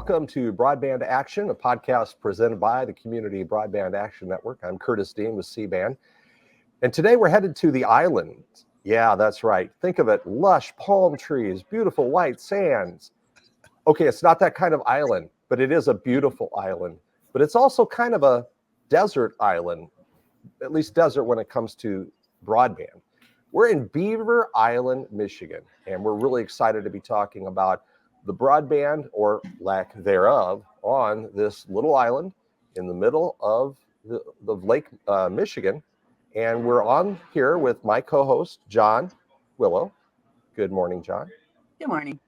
welcome to Broadband Action, a podcast presented by the Community Broadband Action Network. I'm Curtis Dean with CBAN. And today we're headed to the island. Yeah, that's right. Think of it, lush palm trees, beautiful white sands. Okay, it's not that kind of island, but it is a beautiful island. But it's also kind of a desert island, at least desert when it comes to broadband. We're in Beaver Island, Michigan, and we're really excited to be talking about the broadband, or lack thereof, on this little island in the middle of the Lake Michigan. And we're on here with my co-host, John Willow. Good morning, John. Good morning.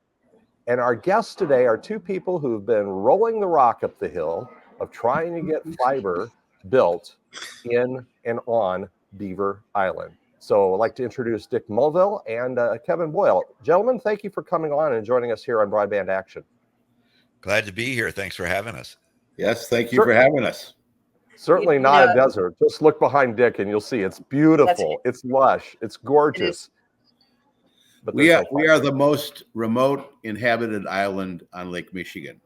And our guests today are two people who've been rolling the rock up the hill of trying to get fiber built in and on Beaver Island. So I'd like to introduce Dick Mulvhill and Kevin Boyle. Gentlemen, thank you for coming on and joining us here on Broadband Action. Glad to be here. Thanks for having us. Yes, thank you for having us. Certainly not a desert. Just look behind Dick and you'll see it's beautiful. It's lush. It's gorgeous. But we are the most remote inhabited island on Lake Michigan.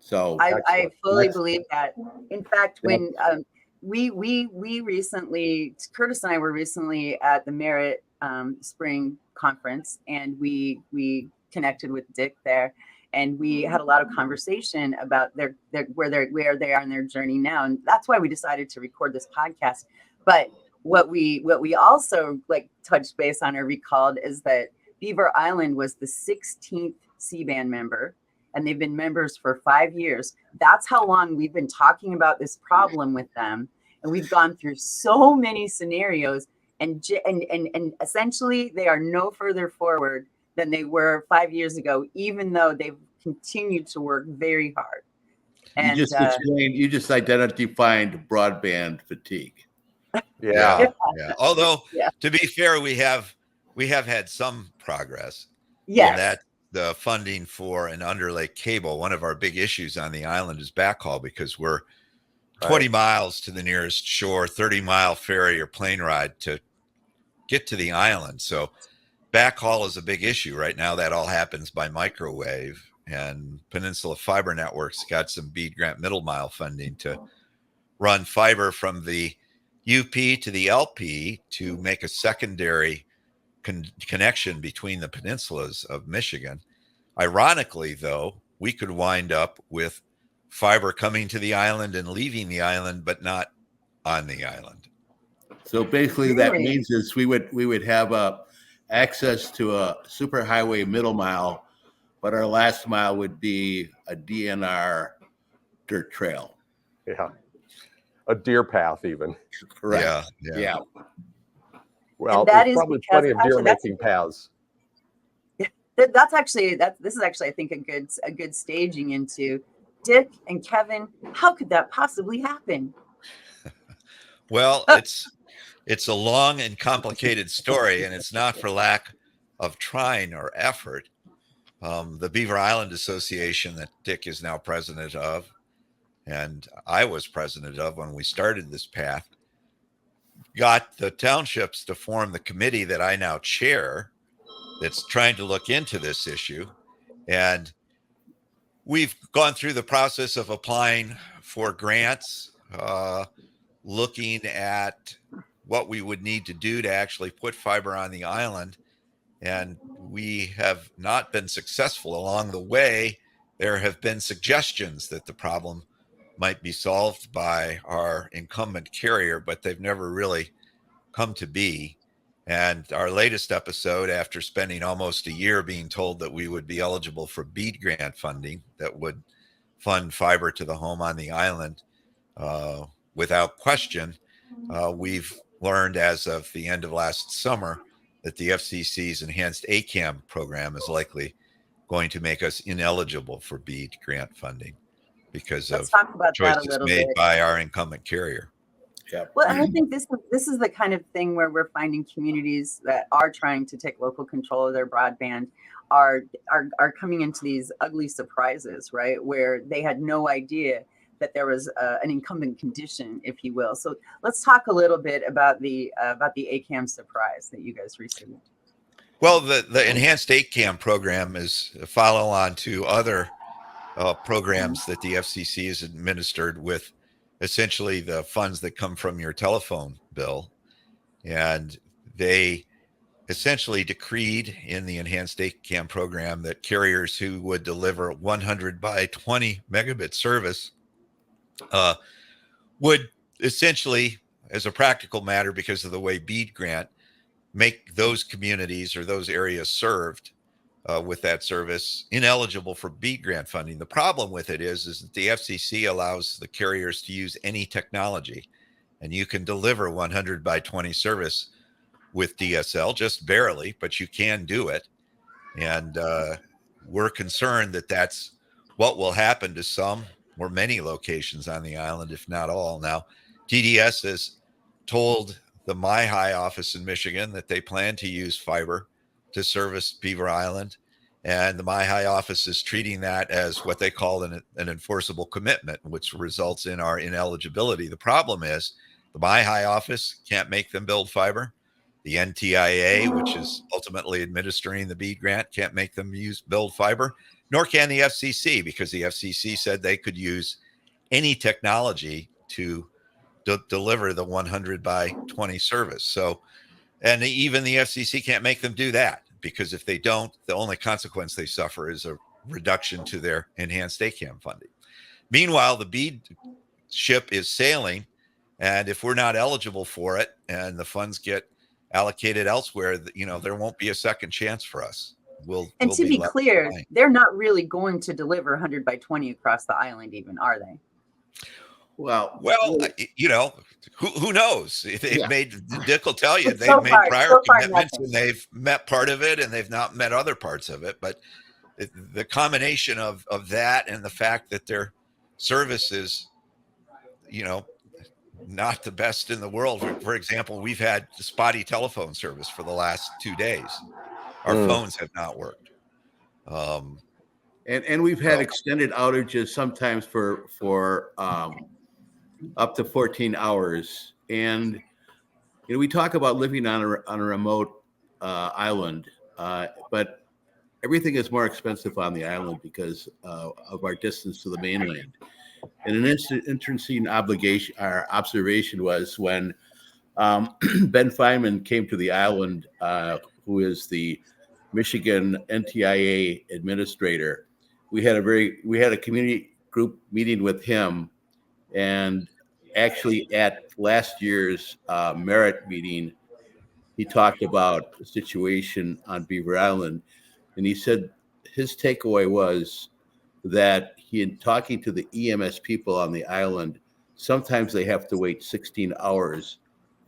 So I fully believe that. In fact, when we recently, Curtis and I were recently at the Merit Spring Conference, and we connected with Dick there, and we had a lot of conversation about where they are in their journey now, and that's why we decided to record this podcast. But what we also touched base on or recalled is that Beaver Island was the 16th CBAN member, and they've been members for 5 years. That's how long we've been talking about this problem with them. And we've gone through so many scenarios, and essentially they are no further forward than they were 5 years ago, even though they've continued to work very hard. And you just identified broadband fatigue. Yeah. Although, to be fair, we have had some progress. Yes. In that the funding for an underlay cable, one of our big issues on the island is backhaul, because we're 20 miles to the nearest shore, 30-mile ferry or plane ride to get to the island. So backhaul is a big issue right now. That all happens by microwave, and Peninsula Fiber Networks got some BEAD grant middle mile funding to run fiber from the UP to the LP to make a secondary connection between the peninsulas of Michigan. Ironically, though, we could wind up with fiber coming to the island and leaving the island, but not on the island. So basically that means is we would have access to a superhighway middle mile, but our last mile would be a DNR dirt trail. Yeah. A deer path even. Correct. Yeah. Well, there's probably plenty of deer making paths. This is actually, I think, a good staging into Dick and Kevin. How could that possibly happen? Well, it's a long and complicated story, and it's not for lack of trying or effort. The Beaver Island Association that Dick is now president of, and I was president of when we started this path, got the townships to form the committee that I now chair that's trying to look into this issue. And we've gone through the process of applying for grants, looking at what we would need to do to actually put fiber on the island. And we have not been successful. Along the way, there have been suggestions that the problem might be solved by our incumbent carrier, but they've never really come to be. And our latest episode, after spending almost a year being told that we would be eligible for BEAD grant funding that would fund fiber to the home on the island without question, we've learned as of the end of last summer that the FCC's enhanced ACAM program is likely going to make us ineligible for BEAD grant funding because of choices made by our incumbent carrier. Yeah. Well, and I think this is the kind of thing where we're finding communities that are trying to take local control of their broadband are coming into these ugly surprises, right? Where they had no idea that there was an incumbent condition, if you will. So let's talk a little bit about the ACAM surprise that you guys received. Well, the enhanced ACAM program is a follow-on to other programs that the FCC has administered with essentially the funds that come from your telephone bill. And they essentially decreed in the enhanced ACAM program that carriers who would deliver 100 by 20 megabit service would essentially, as a practical matter, because of the way BEAD grant, make those communities or those areas served with that service ineligible for BEAD grant funding. The problem with it is that the FCC allows the carriers to use any technology, and you can deliver 100 by 20 service with DSL, just barely, but you can do it. And we're concerned that that's what will happen to some or many locations on the island, if not all. Now, TDS has told the MyHigh office in Michigan that they plan to use fiber to service Beaver Island. And the MyHigh office is treating that as what they call an enforceable commitment, which results in our ineligibility. The problem is the MyHigh office can't make them build fiber. The NTIA, which is ultimately administering the BEAD grant, can't make them build fiber, nor can the FCC, because the FCC said they could use any technology to deliver the 100 by 20 service. So, and even the FCC can't make them do that, because if they don't, the only consequence they suffer is a reduction to their enhanced ACAM funding. Meanwhile, the BEAD ship is sailing, and if we're not eligible for it and the funds get allocated elsewhere, there won't be a second chance for us. We'll to be clear, behind. They're not really going to deliver 100 by 20 across the island, even, are they? Well, who knows? Dick will tell you they've So made far, prior commitments nothing. and they've met part of it and they've not met other parts of it. But the combination of that and the fact that their service is, not the best in the world. For example, we've had spotty telephone service for the last 2 days. Our phones have not worked. And we've had extended outages sometimes for up to 14 hours. And we talk about living on a remote island, but everything is more expensive on the island because of our distance to the mainland. And an interesting observation was when Ben Feynman came to the island, who is the Michigan NTIA administrator. We had a community group meeting with him, and actually at last year's Merit meeting, he talked about the situation on Beaver Island, and he said his takeaway was that in talking to the EMS people on the island, sometimes they have to wait 16 hours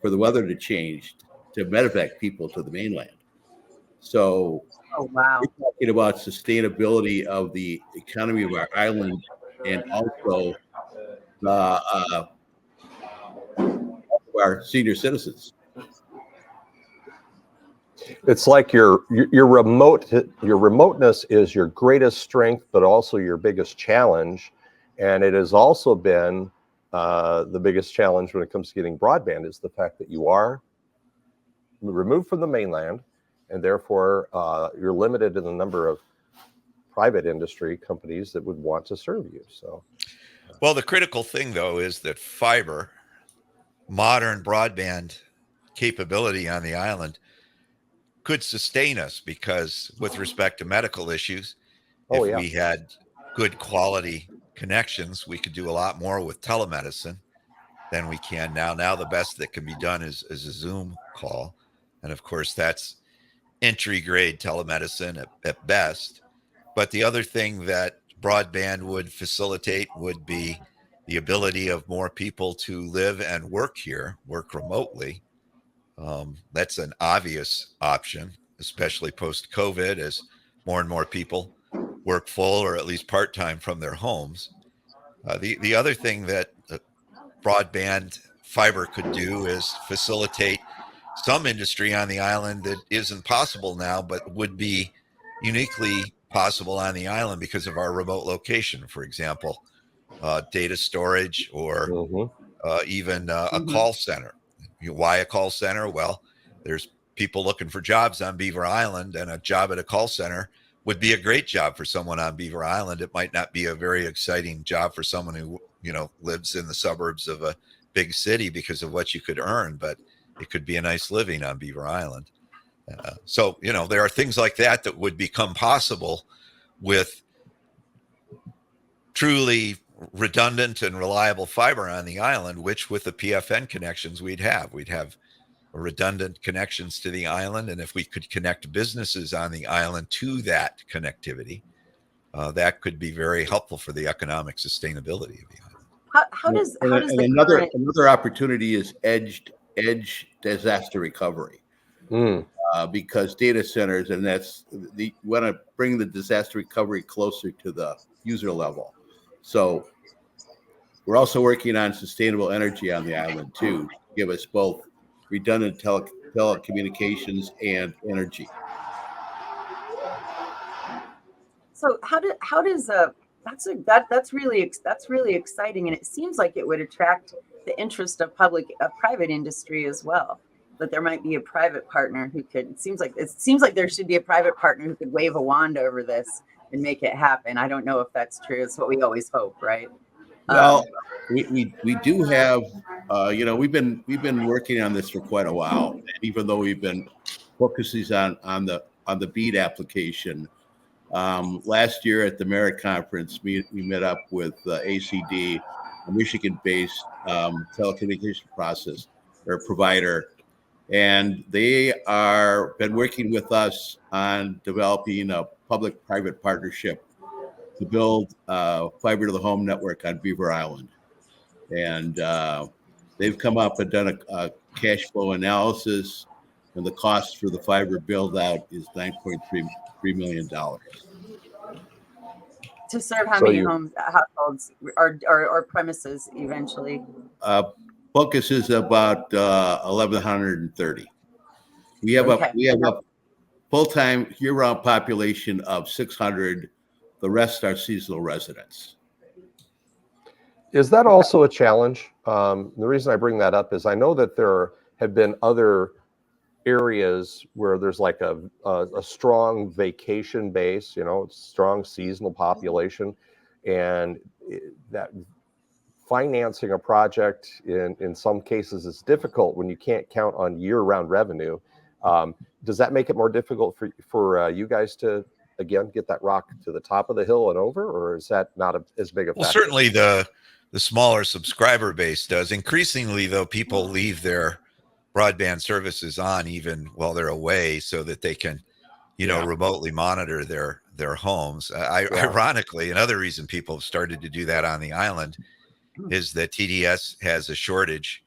for the weather to change to medevac people to the mainland. So wow. we're talking about sustainability of the economy of our island and also our senior citizens. It's like your remoteness is your greatest strength, but also your biggest challenge. And it has also been the biggest challenge when it comes to getting broadband is the fact that you are removed from the mainland, and therefore you're limited in the number of private industry companies that would want to serve you. So, well, the critical thing though is that fiber, modern broadband capability on the island could sustain us, because with respect to medical issues, we had good quality connections, we could do a lot more with telemedicine than we can now. Now the best that can be done is a Zoom call. And of course, that's entry grade telemedicine at best. But the other thing that broadband would facilitate would be the ability of more people to live and work here, work remotely. That's an obvious option, especially post-COVID, as more and more people work full or at least part-time from their homes. The other thing that broadband fiber could do is facilitate some industry on the island that isn't possible now, but would be uniquely possible on the island because of our remote location. For example, data storage or even a call center. Why a call center? Well, there's people looking for jobs on Beaver Island, and a job at a call center would be a great job for someone on Beaver Island. It might not be a very exciting job for someone who, lives in the suburbs of a big city because of what you could earn, but it could be a nice living on Beaver Island. So, there are things like that would become possible with truly redundant and reliable fiber on the island, which with the PFN connections we'd have redundant connections to the island. And if we could connect businesses on the island to that connectivity, that could be very helpful for the economic sustainability of the island. How does another opportunity is edge disaster recovery, because data centers, and we want to bring the disaster recovery closer to the user level. So we're also working on sustainable energy on the island too, to give us both redundant telecommunications and energy. So that's really exciting, and it seems like it would attract the interest of private industry as well. But there might be a private partner who could. It seems like there should be a private partner who could wave a wand over this and make it happen. I don't know if that's true. It's what we always hope, right? Well, we do have, we've been working on this for quite a while. And even though we've been focusing on the BEAD application, last year at the Merit Conference, we met up with ACD, a Michigan-based telecommunication provider, and they are been working with us on developing a public-private partnership to build fiber to the home network on Beaver Island. And they've come up and done a cash flow analysis, and the cost for the fiber build out is $9.3 million. To serve how many households or premises eventually? Focus is about 1,130. We have a full-time year-round population of 600. The rest are seasonal residents. Is that also a challenge? The reason I bring that up is I know that there have been other areas where there's like a strong vacation base, strong seasonal population, and that financing a project in some cases is difficult when you can't count on year-round revenue. Does that make it more difficult for you guys to, again, get that rock to the top of the hill and over, or is that not as big a factor? Well, certainly the smaller subscriber base does. Increasingly, though, people leave their broadband services on even while they're away so that they can, remotely monitor their homes. Ironically, another reason people have started to do that on the island is that TDS has a shortage,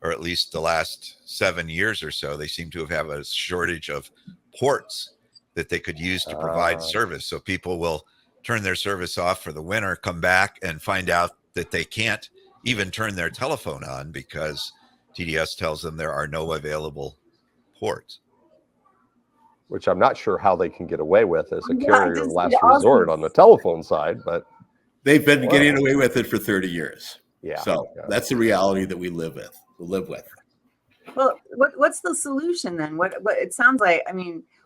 or at least the last 7 years or so, they seem to have a shortage of ports that they could use to provide service. So people will turn their service off for the winter, come back and find out that they can't even turn their telephone on because TDS tells them there are no available ports. Which I'm not sure how they can get away with as a carrier of last resort on the telephone side, but they've been getting away with it for 30 years. Yeah. So that's the reality that we live with. Well, what's the solution then? What it sounds like,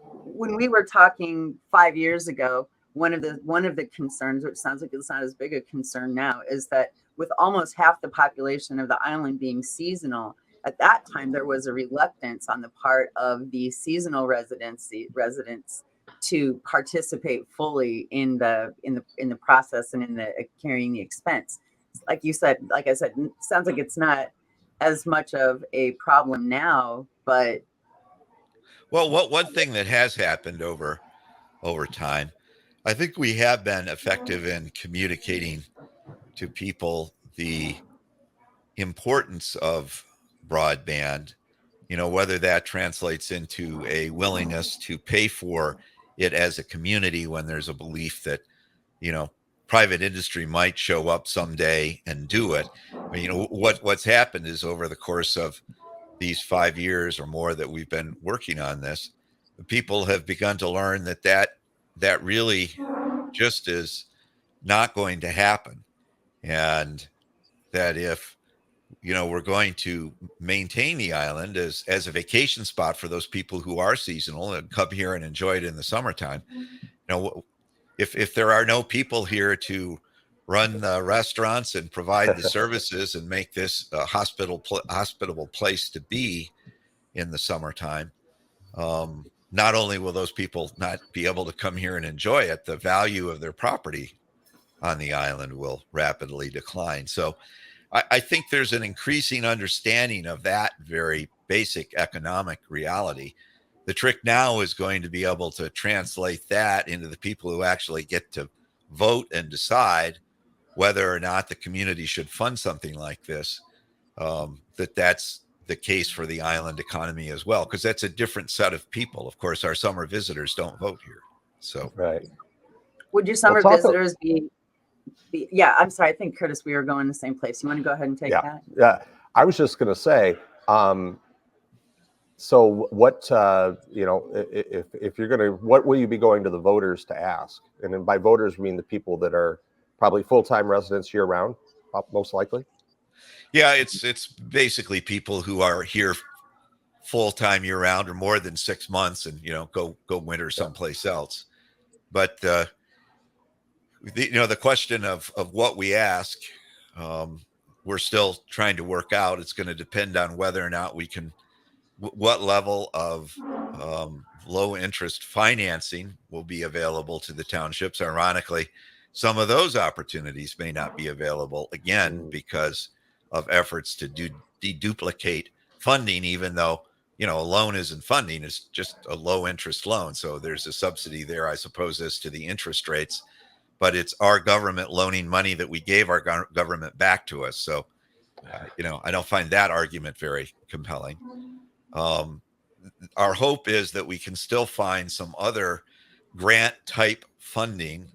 when we were talking 5 years ago, one of the concerns, which sounds like it's not as big a concern now, is that with almost half the population of the island being seasonal, at that time there was a reluctance on the part of the seasonal residents to participate fully in the process and in the carrying the expense. Like I said, it sounds like it's not as much of a problem now, but one thing that has happened over time, I think we have been effective in communicating to people the importance of broadband, whether that translates into a willingness to pay for it as a community when there's a belief that, private industry might show up someday and do it. What's happened is over the course of these 5 years or more that we've been working on this, people have begun to learn that really just is not going to happen. And that if, we're going to maintain the island as a vacation spot for those people who are seasonal and come here and enjoy it in the summertime, if there are no people here to run the restaurants and provide the services and make this a hospitable place to be in the summertime, not only will those people not be able to come here and enjoy it, the value of their property on the island will rapidly decline. So I think there's an increasing understanding of that very basic economic reality. The trick now is going to be able to translate that into the people who actually get to vote and decide whether or not the community should fund something like this, that's the case for the island economy as well, because that's a different set of people. Of course, our summer visitors don't vote here. So, right. Would your summer visitors be, yeah, I'm sorry. I think, Curtis, we were going the same place. You want to go ahead and take that? Yeah. I was just going to say, so what, if you're going to, what will you be going to the voters to ask? And then by voters, we mean the people that are probably full-time residents year round, most likely. Yeah, it's basically people who are here full-time year round or more than 6 months and, go winter someplace else. But, the question of what we ask, we're still trying to work out. It's going to depend on whether or not we can, what level of low interest financing will be available to the townships. Ironically, some of those opportunities may not be available again because of efforts to deduplicate funding, even though, a loan isn't funding, it's just a low interest loan. So there's a subsidy there, I suppose, as to the interest rates, but it's our government loaning money that we gave our government back to us. So, I don't find that argument very compelling. Our hope is that we can still find some other grant type funding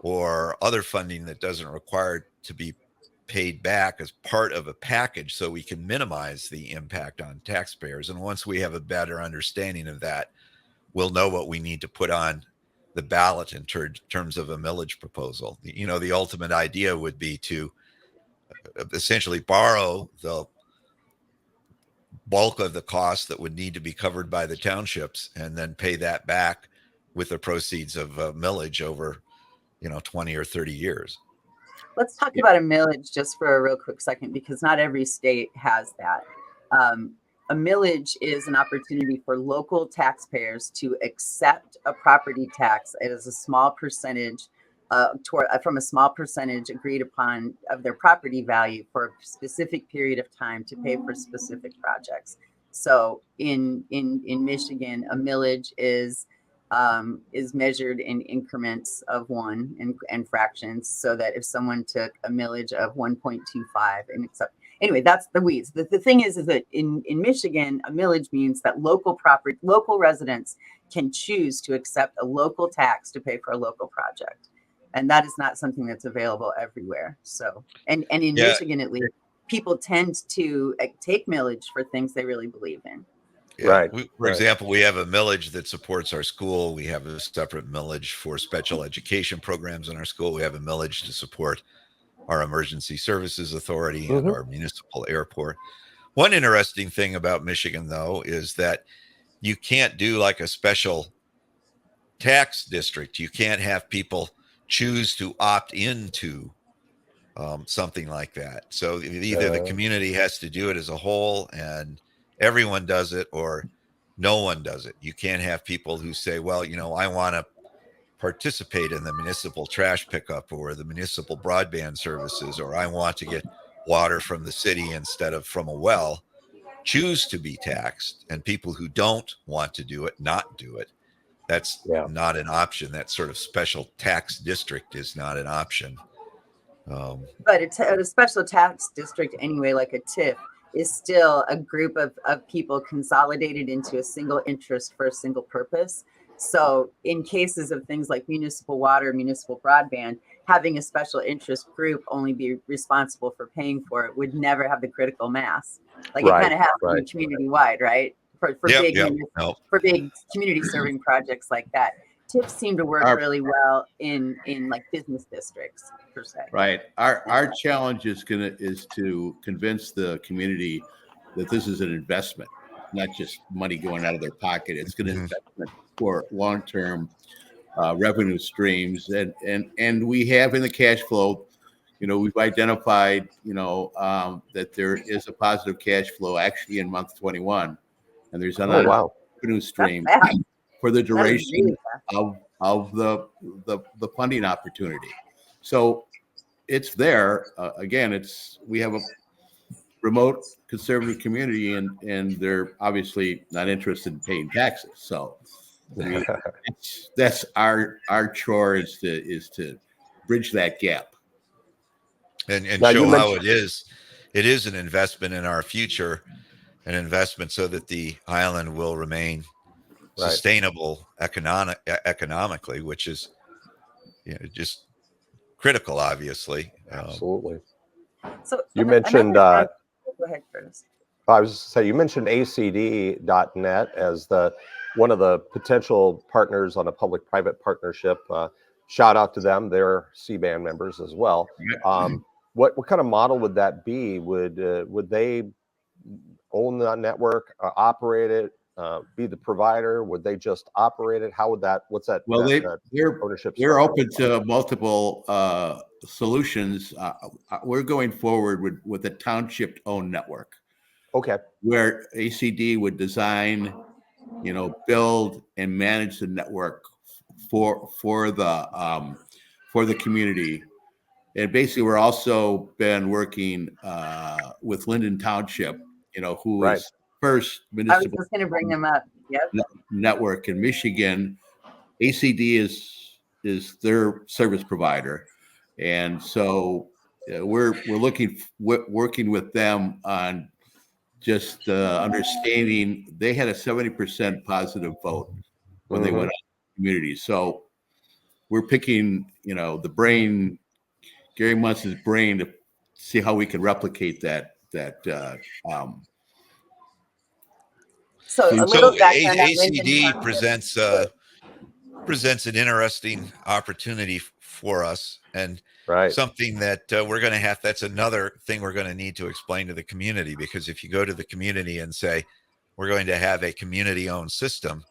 or other funding that doesn't require to be paid back as part of a package so we can minimize the impact on taxpayers. And once we have a better understanding of that, we'll know what we need to put on the ballot in terms of a millage proposal. The ultimate idea would be to essentially borrow the bulk of the costs that would need to be covered by the townships and then pay that back with the proceeds of millage over 20 or 30 years. Let's talk about a millage just for a real quick second, because not every state has that. A millage is an opportunity for local taxpayers to accept a property tax as a small percentage from a small percentage agreed upon of their property value for a specific period of time to pay for specific projects. So in Michigan, a millage is measured in increments of 1 and fractions, so that if someone took a millage of 1.25 and accept, anyway, that's the weeds. The thing is that in Michigan, a millage means that local residents can choose to accept a local tax to pay for a local project. And that is not something that's available everywhere. So, and in Michigan, at least, people tend to take millage for things they really believe in. Yeah. Right. For example, we have a millage that supports our school. We have a separate millage for special education programs in our school. We have a millage to support our emergency services authority and our municipal airport. One interesting thing about Michigan, though, is that you can't do like a special tax district. You can't have people choose to opt into something like that. So either the community has to do it as a whole and everyone does it, or no one does it. You can't have people who say, well, I want to participate in the municipal trash pickup or the municipal broadband services, or I want to get water from the city instead of from a well, choose to be taxed, and people who don't want to do it, not do it. That's not an option. That sort of special tax district is not an option. But a special tax district anyway, like a TIF, is still a group of people consolidated into a single interest for a single purpose. So in cases of things like municipal water, municipal broadband, having a special interest group only be responsible for paying for it would never have the critical mass. Like it kind of has to be community wide, right? For big community serving projects like that. TIFs seem to work really well in like business districts per se. Right. Our challenge is to convince the community that this is an investment, not just money going out of their pocket. It's an investment for long-term revenue streams, and we have in the cash flow, we've identified, that there is a positive cash flow actually in month 21, and there's another revenue stream for the duration of the funding opportunity. So it's there. Again, we have a remote conservative community, and they're obviously not interested in paying taxes. So that's our chore is to bridge that gap and show how it is an investment in our future, an investment so that the island will remain sustainable economically, which is just critical, obviously. Absolutely. So you mentioned go ahead, Curtis. I was just saying, you mentioned ACD.net as one of the potential partners on a public-private partnership. Shout out to them; they're CBAN members as well. What kind of model would that be? Would they own the network, operate it, be the provider? Would they just operate it? How would that? What's that? Well, ownership. They're open to multiple solutions. We're going forward with a township-owned network. Okay. Where ACD would design, build and manage the network for the community. And basically, we're also been working with Linden Township, who is first municipal. I was just going to bring them up. Yep. Network in Michigan. ACD is their service provider, and so we're working with them on just understanding. They had a 70% positive vote when they went on the community. So we're picking, the brain, Gary Munson's brain, to see how we can replicate that. So a little background on ACD presents an interesting opportunity for us, and something that we're going to have. That's another thing we're going to need to explain to the community, because if you go to the community and say we're going to have a community-owned system,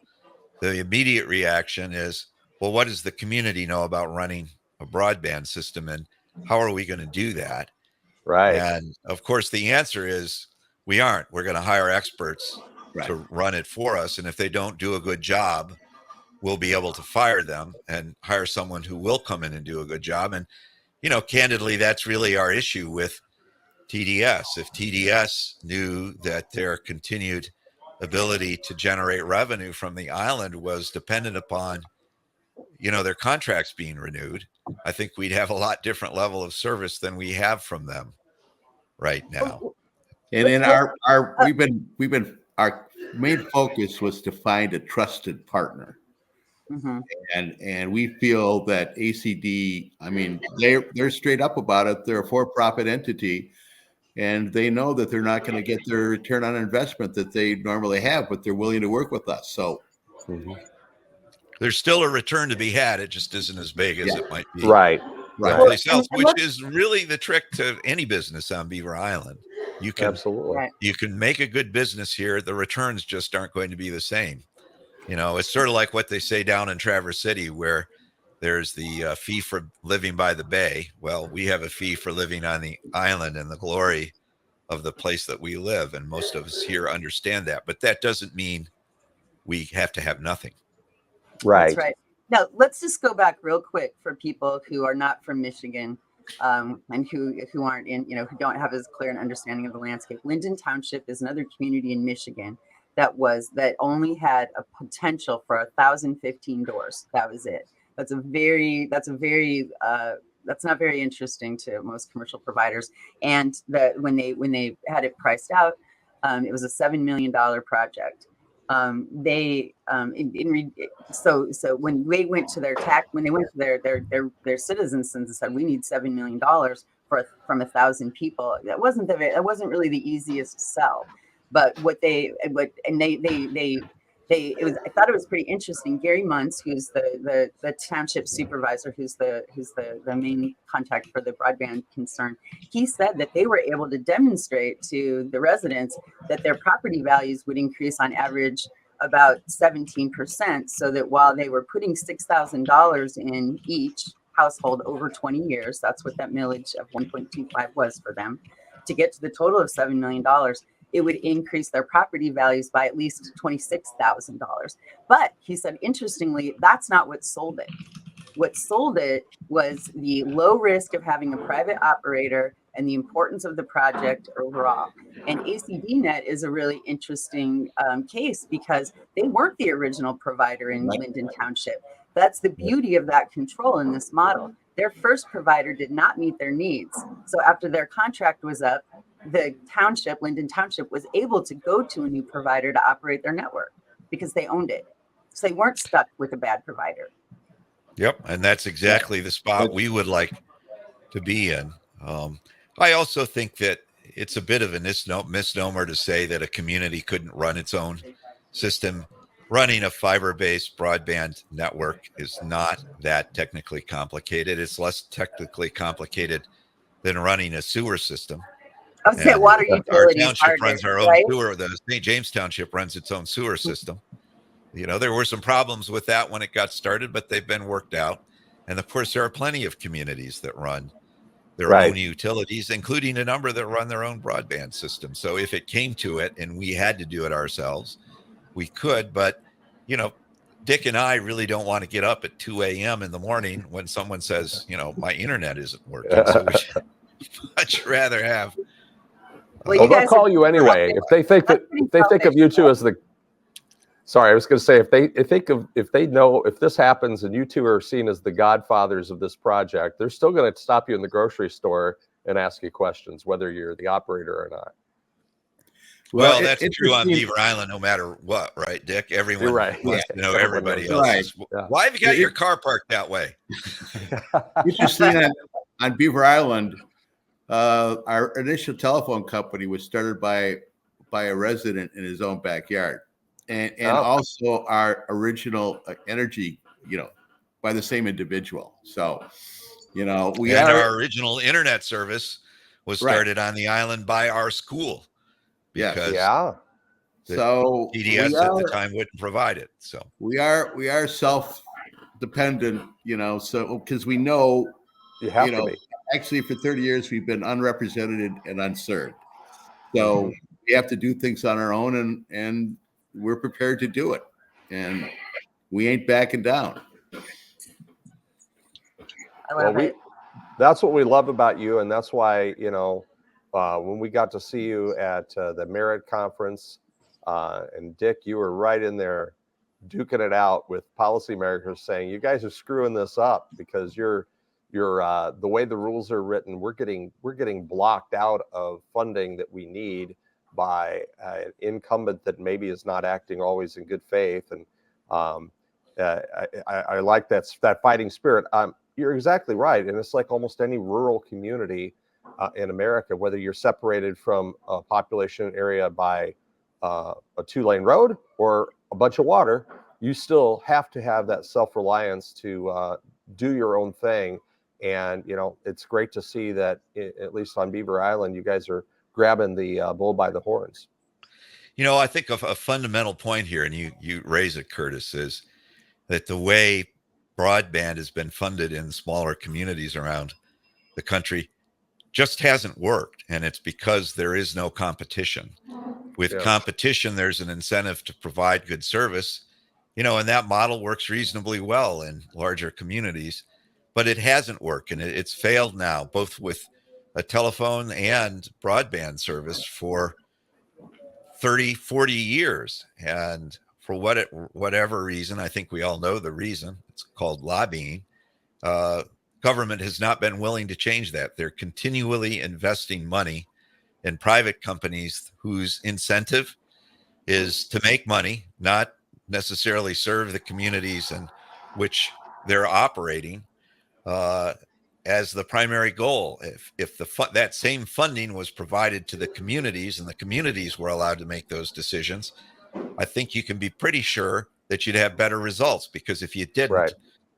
the immediate reaction is, well, what does the community know about running a broadband system, and how are we going to do that? Right. And of course, the answer is we aren't. We're going to hire experts to run it for us, and if they don't do a good job, we'll be able to fire them and hire someone who will come in and do a good job. And candidly, that's really our issue with TDS. If TDS knew that their continued ability to generate revenue from the island was dependent upon, their contracts being renewed, I think we'd have a lot different level of service than we have from them right now. And in our main focus was to find a trusted partner. And we feel that ACD, they're straight up about it. They're a for-profit entity, and they know that they're not going to get their return on investment that they normally have, but they're willing to work with us. So there's still a return to be had. It just isn't as big as it might be. Right. Place else, which is really the trick to any business on Beaver Island. You can you can make a good business here. The returns just aren't going to be the same. It's sort of like what they say down in Traverse City, where there's the fee for living by the bay. Well, we have a fee for living on the island and the glory of the place that we live. And most of us here understand that. But that doesn't mean we have to have nothing. Right. That's right. Now, let's just go back real quick for people who are not from Michigan and who aren't who don't have as clear an understanding of the landscape. Linden Township is another community in Michigan that only had a potential for 1,015 doors. That was it. That's not very interesting to most commercial providers. And when they had it priced out, it was a $7 million project. So when they went to their citizens and said, we need $7 million from 1,000 people, that wasn't really the easiest to sell. But I thought it was pretty interesting. Gary Muntz, who's the township supervisor, who's the main contact for the broadband concern, he said that they were able to demonstrate to the residents that their property values would increase on average about 17%, so that while they were putting $6,000 in each household over 20 years, that's what that millage of 1.25 was for them, to get to the total of $7 million, it would increase their property values by at least $26,000. But he said, interestingly, that's not what sold it. What sold it was the low risk of having a private operator and the importance of the project overall. And ACDNet is a really interesting case because they weren't the original provider in Linden Township. That's the beauty of that control in this model. Their first provider did not meet their needs. So after their contract was up, the township, Linden Township, was able to go to a new provider to operate their network because they owned it. So they weren't stuck with a bad provider. Yep. And that's exactly the spot we would like to be in. I also think that it's a bit of a misnomer to say that a community couldn't run its own system. Running a fiber-based broadband network is not that technically complicated. It's less technically complicated than running a sewer system. I was saying water utilities. Our township runs our own sewer. The St. James Township runs its own sewer system. You know, there were some problems with that when it got started, but they've been worked out. And of course, there are plenty of communities that run their own utilities, including a number that run their own broadband system. So if it came to it and we had to do it ourselves, we could. But, you know, Dick and I really don't want to get up at 2 a.m. in the morning when someone says, you know, my internet isn't working. So we should much rather have. Well, they'll call you anyway if they think that if they think of you two as the. Sorry, I was going to say if this happens and you two are seen as the godfathers of this project, they're still going to stop you in the grocery store and ask you questions, whether you're the operator or not. Well, that's true on Beaver Island, no matter what, right, Dick? Everyone wants to know everybody else. Yeah. Why have you got your car parked that way? Interesting on Beaver Island, our initial telephone company was started by a resident in his own backyard. And also our original energy, you know, by the same individual. So, you know, our original internet service was started on the island by our school. Because so TDS at the time wouldn't provide it. So we are self-dependent, you know, so because we know you have to be. Actually for 30 years we've been unrepresented and unserved. So we have to do things on our own and we're prepared to do it, and we ain't backing down. That's what we love about you, and that's why, you know, when we got to see you at the Merit conference, and Dick, you were right in there duking it out with policymakers, saying you guys are screwing this up because you're the way the rules are written, we're getting blocked out of funding that we need by an incumbent that maybe is not acting always in good faith. And I like that fighting spirit. You're exactly right. And it's like almost any rural community in America, whether you're separated from a population area by a 2-lane road or a bunch of water, you still have to have that self-reliance to do your own thing. And, you know, it's great to see that, at least on Beaver Island, you guys are grabbing the bull by the horns. You know, I think a fundamental point here, and you raise it, Curtis, is that the way broadband has been funded in smaller communities around the country just hasn't worked. And it's because there is no competition. With competition, there's an incentive to provide good service, you know, and that model works reasonably well in larger communities, but it hasn't worked. And it's failed now, both with a telephone and broadband service for 30, 40 years. And for whatever reason, I think we all know the reason, it's called lobbying. Government has not been willing to change that. They're continually investing money in private companies whose incentive is to make money, not necessarily serve the communities in which they're operating. As the primary goal. If that same funding was provided to the communities and the communities were allowed to make those decisions, I think you can be pretty sure that you'd have better results, because if you didn't,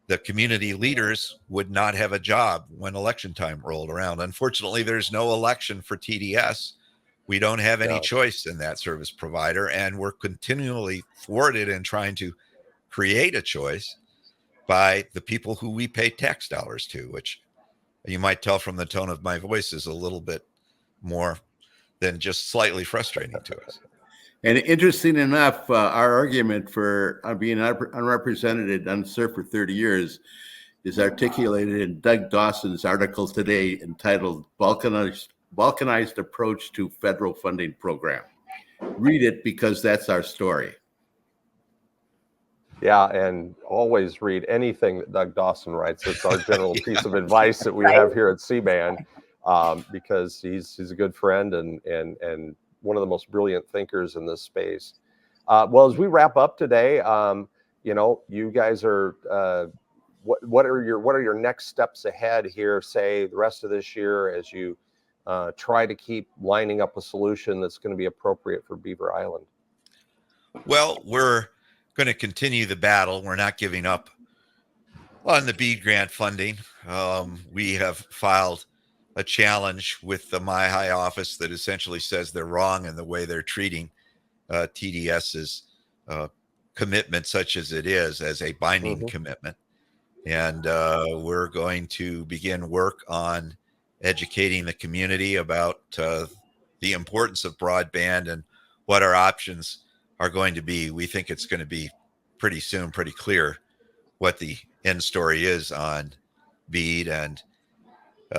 the community leaders would not have a job when election time rolled around. Unfortunately, there's no election for TDS We don't have any Yeah. choice in that service provider, and we're continually thwarted in trying to create a choice by the people who we pay tax dollars to, which you might tell from the tone of my voice is a little bit more than just slightly frustrating to us. And interesting enough, our argument for being unrepresented and unserved for 30 years is articulated in Doug Dawson's article today entitled Balkanized Approach to Federal Funding Program. Read it because that's our story. Yeah, and always read anything that Doug Dawson writes. It's our general piece of advice that we Right. have here at CBAN, because he's a good friend and one of the most brilliant thinkers in this space. Well, as we wrap up today, you guys are what are your next steps ahead here? Say the rest of this year as you try to keep lining up a solution that's going to be appropriate for Beaver Island. Well, we're going to continue the battle. We're not giving up on the BEAD grant funding. We have filed a challenge with the MyHigh office that essentially says they're wrong in the way they're treating TDS's commitment, such as it is, as a binding commitment. And we're going to begin work on educating the community about the importance of broadband and what our options are going to be. We think it's going to be pretty soon, pretty clear what the end story is on BEAD. And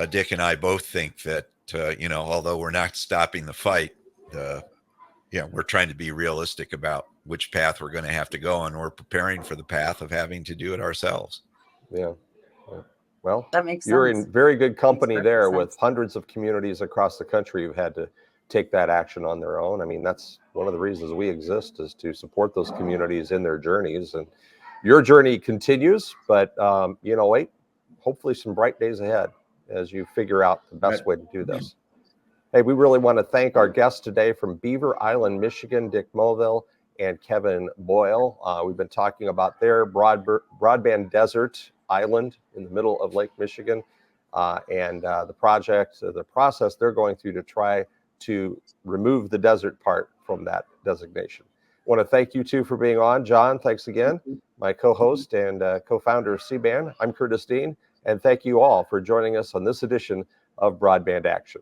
Dick and I both think that, although we're not stopping the fight, we're trying to be realistic about which path we're going to have to go. And we're preparing for the path of having to do it ourselves. Yeah. Well, that makes you're sense. in very good company there Sense. with hundreds of communities across the country who've had to take that action on their own. I mean, that's one of the reasons we exist, is to support those communities in their journeys. And your journey continues, but hopefully some bright days ahead as you figure out the best way to do this. Hey, we really want to thank our guests today from Beaver Island, Michigan, Dick Mulvhill and Kevin Boyle. We've been talking about their broadband desert island in the middle of Lake Michigan, and the process they're going through to try to remove the desert part from that designation. I want to thank you two for being on. John, thanks again. My co-host and co-founder of CBAN. I'm Curtis Dean, and thank you all for joining us on this edition of Broadband Action.